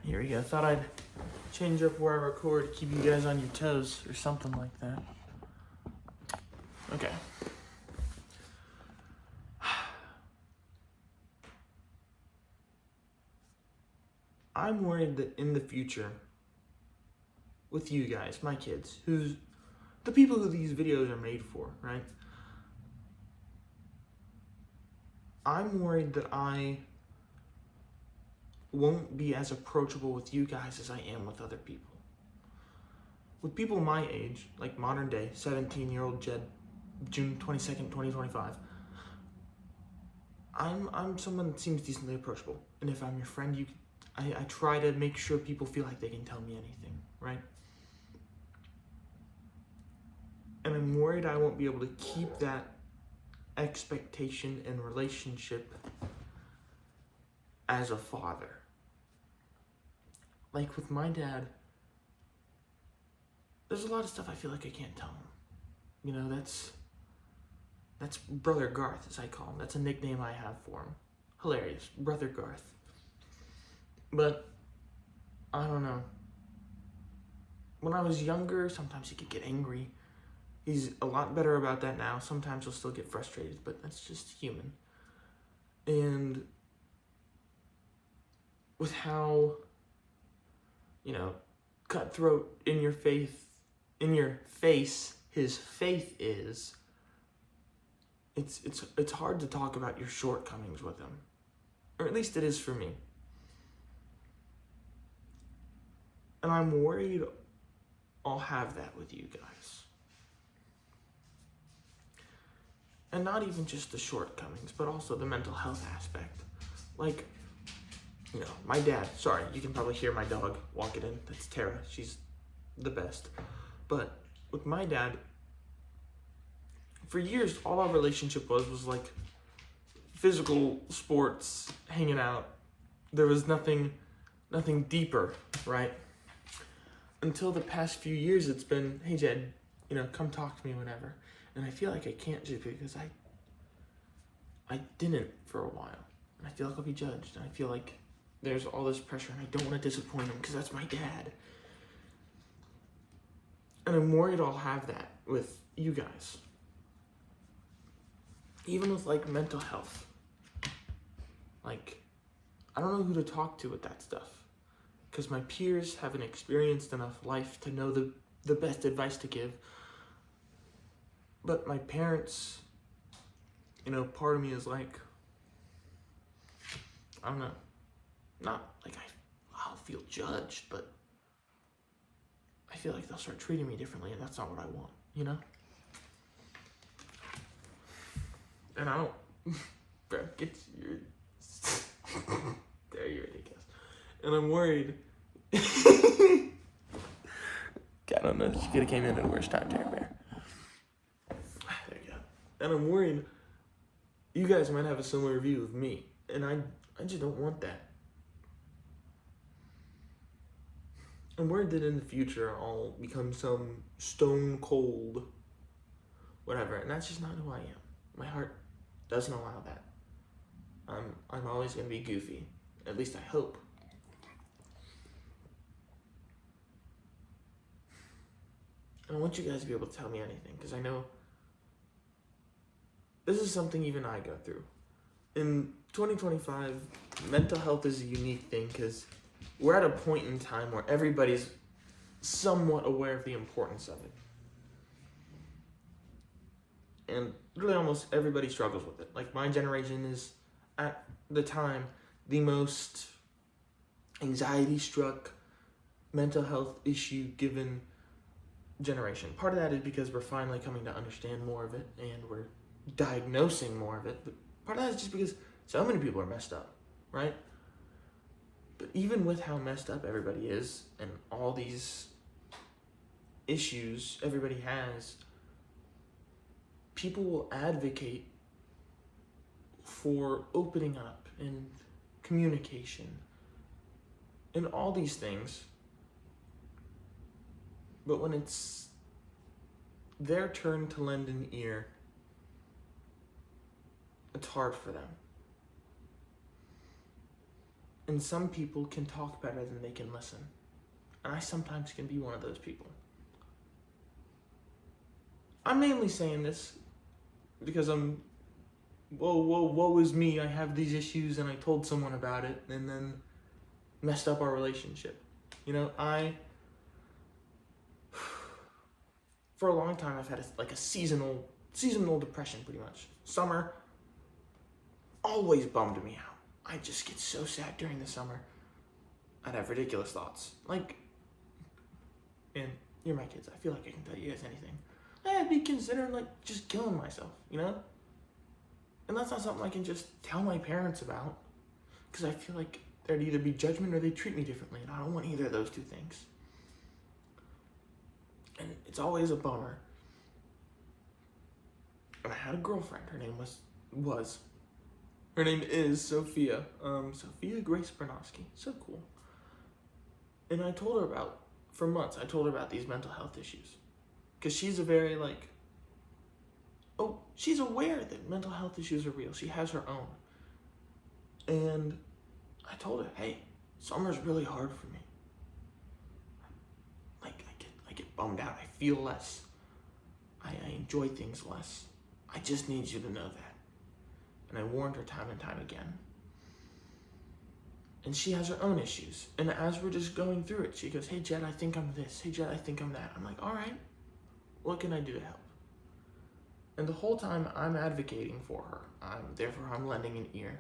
Here we go. Thought I'd change up where I record, keep you guys on your toes or something like that. Okay. I'm worried that in the future, with you guys, my kids, who's the people who these videos are made for, right? I'm worried that I won't be as approachable with you guys as I am with other people. With people my age, like modern day, 17-year-old Jed, June 22nd, 2025, I'm someone that seems decently approachable. And if I'm your friend, I try to make sure people feel like they can tell me anything, right? And I'm worried I won't be able to keep that expectation and relationship as a father. Like with my dad, there's a lot of stuff I feel like I can't tell him. You know, that's Brother Garth, as I call him. That's a nickname I have for him. Hilarious, Brother Garth. But, I don't know. When I was younger, sometimes he could get angry. He's a lot better about that now. Sometimes he'll still get frustrated, but that's just human. And with how, cutthroat in your face his faith is, it's hard to talk about your shortcomings with him. Or at least it is for me. And I'm worried I'll have that with you guys. And not even just the shortcomings, but also the mental health aspect. Like, my dad, sorry, you can probably hear my dog walking in. That's Tara. She's the best. But with my dad, for years, all our relationship was like physical sports, hanging out. There was nothing deeper, right? Until the past few years, it's been, hey, Jed, come talk to me whenever. And I feel like I can't just because I didn't for a while. And I feel like I'll be judged. And I feel like there's all this pressure and I don't want to disappoint him because that's my dad. And I'm worried I'll have that with you guys. Even with like mental health. Like, I don't know who to talk to with that stuff. Because my peers haven't experienced enough life to know the best advice to give. But my parents, part of me is like, I don't know, not like I'll feel judged, but I feel like they'll start treating me differently, and that's not what I want, And I don't, bro, you're ridiculous. And I'm worried. I don't know, she could have came in at the worst time, Terry Bear. There you go. And I'm worried you guys might have a similar view of me. And I just don't want that. I'm worried that in the future I'll become some stone cold whatever. And that's just not who I am. My heart doesn't allow that. I'm always going to be goofy. At least I hope. And I want you guys to be able to tell me anything. Because I know this is something even I go through. In 2025, mental health is a unique thing because we're at a point in time where everybody's somewhat aware of the importance of it. And really almost everybody struggles with it. Like my generation is, at the time, the most anxiety-struck mental health issue given generation. Part of that is because we're finally coming to understand more of it and we're diagnosing more of it, but part of that is just because so many people are messed up, right? But even with how messed up everybody is and all these issues everybody has, people will advocate for opening up and communication and all these things. But when it's their turn to lend an ear, it's hard for them. And some people can talk better than they can listen. And I sometimes can be one of those people. I'm mainly saying this because woe is me. I have these issues and I told someone about it and then messed up our relationship. You know, for a long time, I've had a seasonal depression, pretty much. Summer always bummed me out. I just get so sad during the summer. I'd have ridiculous thoughts. Like, and you're my kids, I feel like I can tell you guys anything. I'd be considering, just killing myself, you know? And that's not something I can just tell my parents about, because I feel like there'd either be judgment or they treat me differently, and I don't want either of those two things. And it's always a bummer. And I had a girlfriend. Her name Her name is Sophia. Sophia Grace Bernowski. So cool. And I told her for months, about these mental health issues. Because she's a very, she's aware that mental health issues are real. She has her own. And I told her, hey, summer's really hard for me. I get bummed out. I feel less. I enjoy things less. I just need you to know that. And I warned her time and time again. And she has her own issues. And as we're just going through it, she goes, hey, Jed, I think I'm this. Hey, Jed, I think I'm that. I'm like, all right, what can I do to help? And the whole time I'm advocating for her. I'm lending an ear.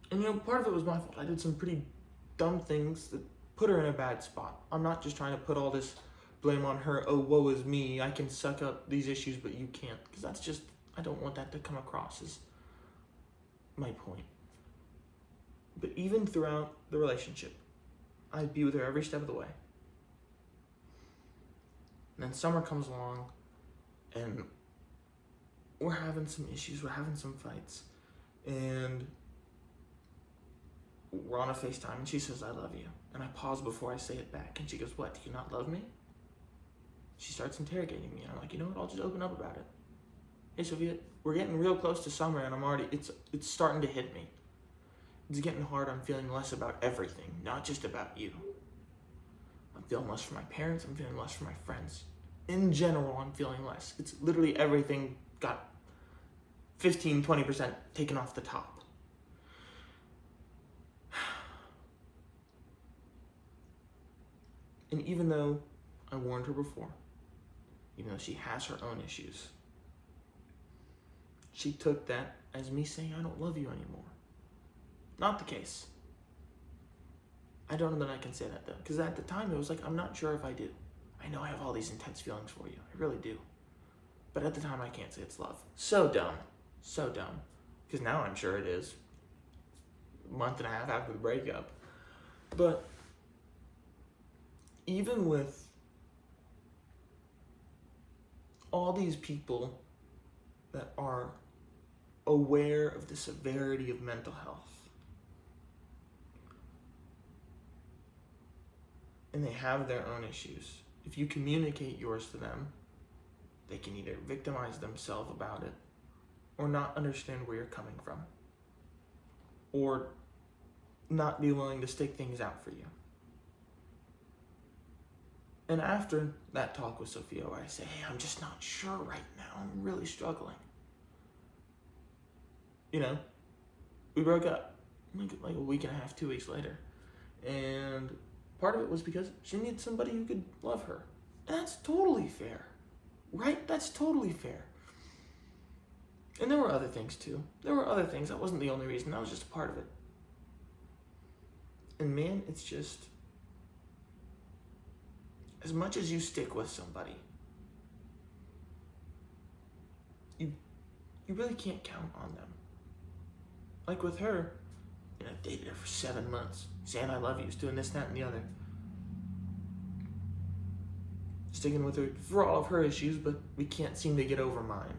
And part of it was my fault. I did some pretty dumb things that put her in a bad spot. I'm not just trying to put all this blame on her. Oh, woe is me. I can suck up these issues, but you can't. Because that's just, I don't want that to come across as my point. But even throughout the relationship, I'd be with her every step of the way. And then summer comes along, and we're having some issues, we're having some fights, and we're on a FaceTime, and she says, I love you. And I pause before I say it back, and she goes, what, do you not love me? She starts interrogating me, and I'm like, you know what, I'll just open up about it. Hey, Sophia, we're getting real close to summer, and it's starting to hit me. It's getting hard. I'm feeling less about everything, not just about you. I'm feeling less for my parents. I'm feeling less for my friends. In general, I'm feeling less. It's literally everything got 15, 20% taken off the top. And even though I warned her before, even though she has her own issues, she took that as me saying, I don't love you anymore. Not the case. I don't know that I can say that though, because at the time it was like, I'm not sure if I do. I know I have all these intense feelings for you. I really do. But at the time I can't say it's love. So dumb. So dumb. Because now I'm sure it is. A month and a half after the breakup. But even with all these people that are aware of the severity of mental health, and they have their own issues, if you communicate yours to them, they can either victimize themselves about it or not understand where you're coming from, or not be willing to stick things out for you. And after that talk with Sophia, where I say, hey, I'm just not sure right now, I'm really struggling. We broke up like a week and a half, 2 weeks later. And part of it was because she needed somebody who could love her. And that's totally fair, right? That's totally fair. And there were other things too. There were other things. That wasn't the only reason. That was just a part of it. And man, it's just, as much as you stick with somebody, you really can't count on them. Like with her, I dated her for 7 months, saying I love you, doing this, that, and the other. Sticking with her for all of her issues, but we can't seem to get over mine.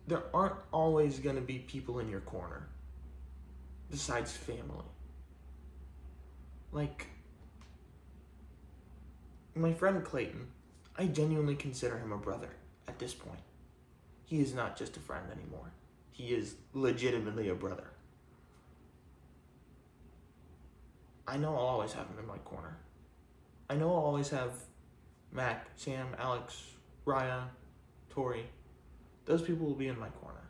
There aren't always going to be people in your corner, besides family. Like, my friend Clayton, I genuinely consider him a brother at this point. He is not just a friend anymore. he is legitimately a brother. I know I'll always have him in my corner. I know I'll always have Mac, Sam, Alex, Raya, Tori. Those people will be in my corner.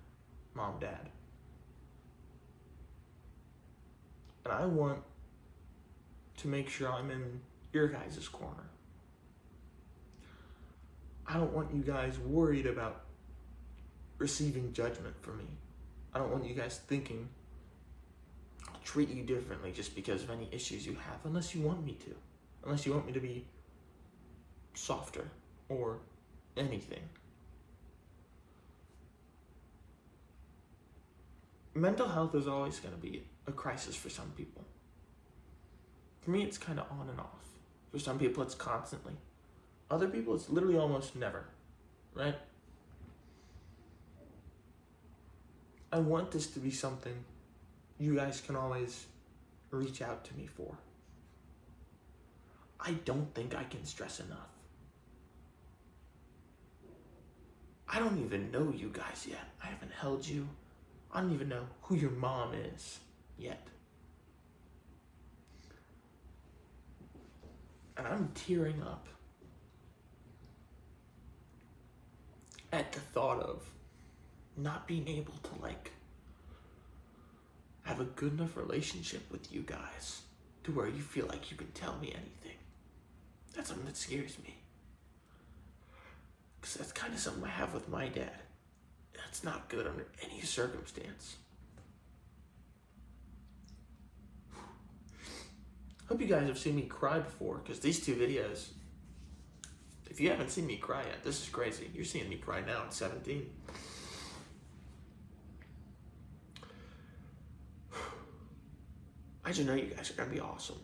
Mom, Dad. And I want to make sure I'm in your guys' corner. I don't want you guys worried about receiving judgment from me. I don't want you guys thinking I'll treat you differently just because of any issues you have, unless you want me to. Unless you want me to be softer or anything. Mental health is always going to be a crisis for some people. For me, it's kind of on and off. For some people, it's constantly. Other people, it's literally almost never, right? I want this to be something you guys can always reach out to me for. I don't think I can stress enough. I don't even know you guys yet. I haven't held you. I don't even know who your mom is yet. And I'm tearing up at the thought of not being able to have a good enough relationship with you guys to where you feel like you can tell me anything. That's something that scares me. Because that's kind of something I have with my dad. That's not good under any circumstance. Hope you guys have seen me cry before, because these two videos, if you haven't seen me cry yet, this is crazy. You're seeing me cry now at 17. I just know you guys are going to be awesome.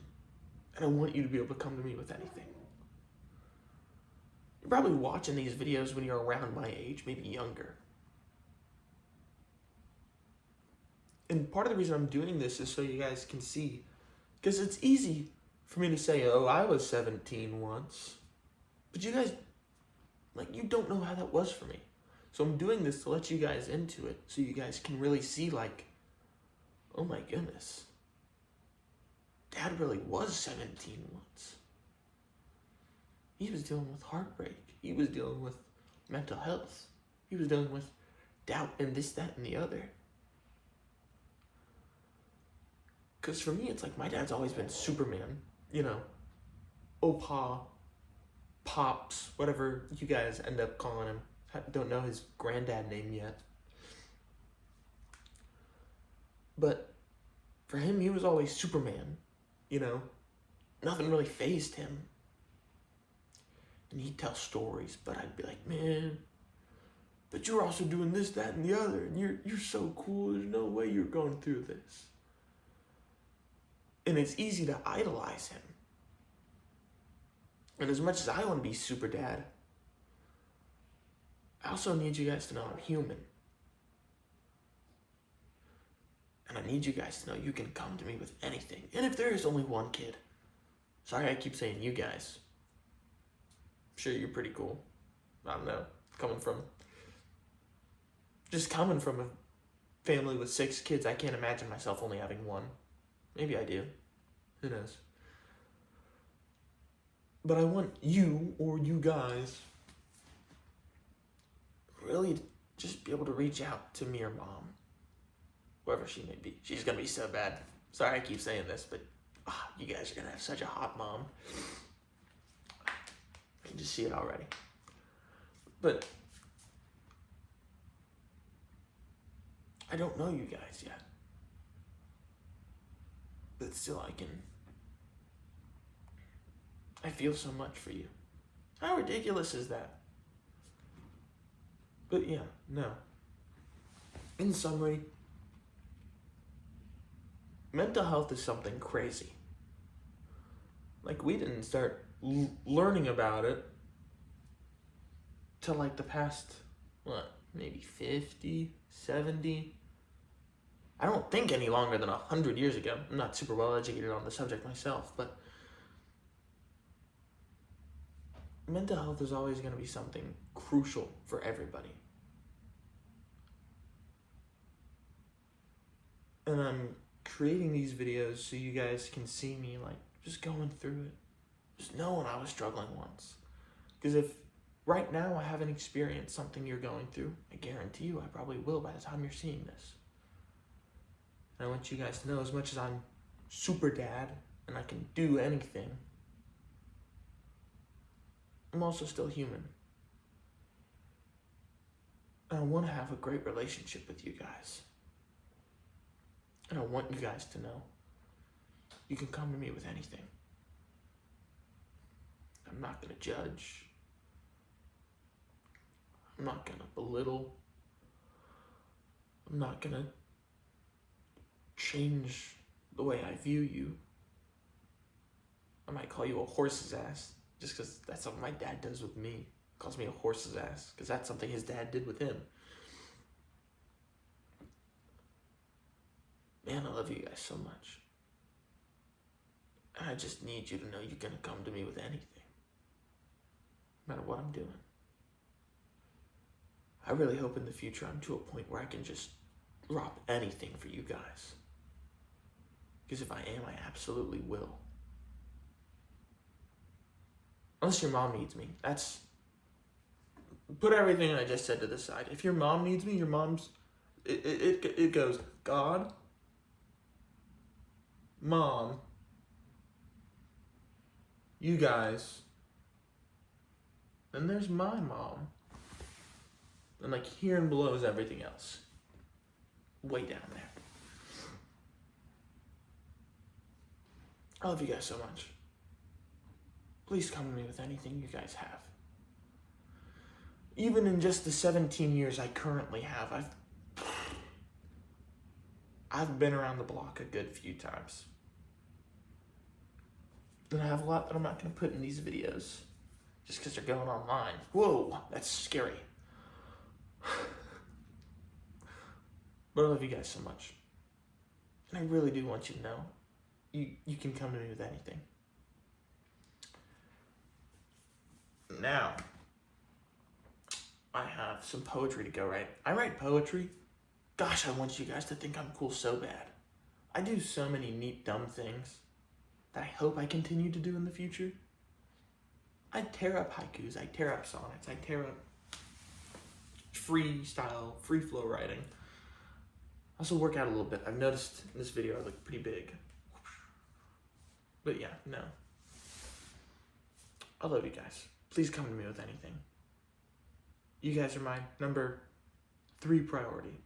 And I want you to be able to come to me with anything. You're probably watching these videos when you're around my age, maybe younger. And part of the reason I'm doing this is so you guys can see. Because it's easy for me to say, oh, I was 17 once. But you guys, you don't know how that was for me. So I'm doing this to let you guys into it. So you guys can really see, oh my goodness. Dad really was 17 once. He was dealing with heartbreak. He was dealing with mental health. He was dealing with doubt and this, that, and the other. Because for me, it's my dad's always been Superman. Opa, Pops, whatever you guys end up calling him. I don't know his granddad name yet. But for him, he was always Superman. Nothing really fazed him. And he'd tell stories, but I'd be like, man, but you're also doing this, that, and the other, and you're so cool, there's no way you're going through this. And it's easy to idolize him. And as much as I want to be super dad, I also need you guys to know I'm human. And I need you guys to know you can come to me with anything. And if there is only one kid, sorry I keep saying you guys. I'm sure you're pretty cool. I don't know. Coming from a family with 6 kids, I can't imagine myself only having one. Maybe I do. Who knows? But I want you, or you guys, really to just be able to reach out to me or mom. Whoever she may be. She's going to be so bad. Sorry I keep saying this, but you guys are going to have such a hot mom. I can just see it already. But I don't know you guys yet. But still I feel so much for you. How ridiculous is that? But yeah, no. In summary, mental health is something crazy. We didn't start learning about it till the past, maybe 50, 70. I don't think any longer than 100 years ago. I'm not super well educated on the subject myself, but mental health is always going to be something crucial for everybody. And I'm creating these videos so you guys can see me, like, just going through it. Just knowing I was struggling once. Because if right now I haven't experienced something you're going through, I guarantee you I probably will by the time you're seeing this. And I want you guys to know, as much as I'm super dad and I can do anything, I'm also still human. And I want to have a great relationship with you guys. And I want you guys to know you can come to me with anything. I'm not going to judge. I'm not going to belittle. I'm not going to change the way I view you. I might call you a horse's ass just because that's something my dad does with me. Calls me a horse's ass because that's something his dad did with him. Man, I love you guys so much. And I just need you to know you're going to come to me with anything. No matter what I'm doing. I really hope in the future I'm to a point where I can just drop anything for you guys. Because if I am, I absolutely will. Unless your mom needs me. Put everything I just said to the side. If your mom needs me, your mom's... It goes, God, Mom, you guys, then there's my mom. And like here and below is everything else. Way down there. I love you guys so much. Please come to me with anything you guys have. Even in just the 17 years I currently have, I've been around the block a good few times. And I have a lot that I'm not going to put in these videos just because they're going online. Whoa, that's scary. But I love you guys so much. And I really do want you to know you can come to me with anything. Now, I have some poetry to go write. I write poetry. Gosh, I want you guys to think I'm cool so bad. I do so many neat, dumb things that I hope I continue to do in the future. I tear up haikus, I tear up sonnets, I tear up freestyle, free flow writing. I also work out a little bit. I've noticed in this video I look pretty big. But yeah, no. I love you guys. Please come to me with anything. You guys are my number 3 priority.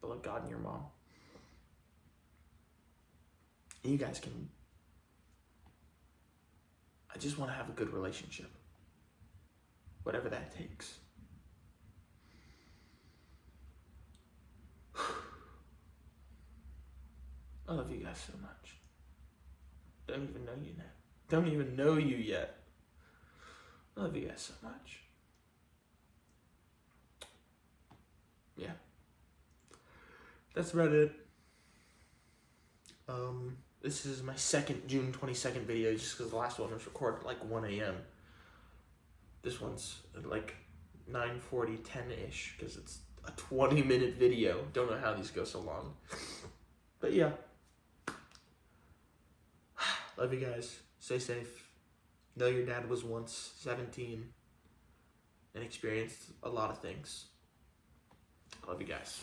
I love God and your mom. And you guys can... I just want to have a good relationship. Whatever that takes. I love you guys so much. Don't even know you yet. Don't even know you yet. I love you guys so much. Yeah. That's about it. This is my second June 22nd video just because the last one was recorded at like 1 a.m. This one's at like 9:40, 10-ish because it's a 20-minute video. Don't know how these go so long. But yeah. Love you guys. Stay safe. Know your dad was once 17 and experienced a lot of things. I love you guys.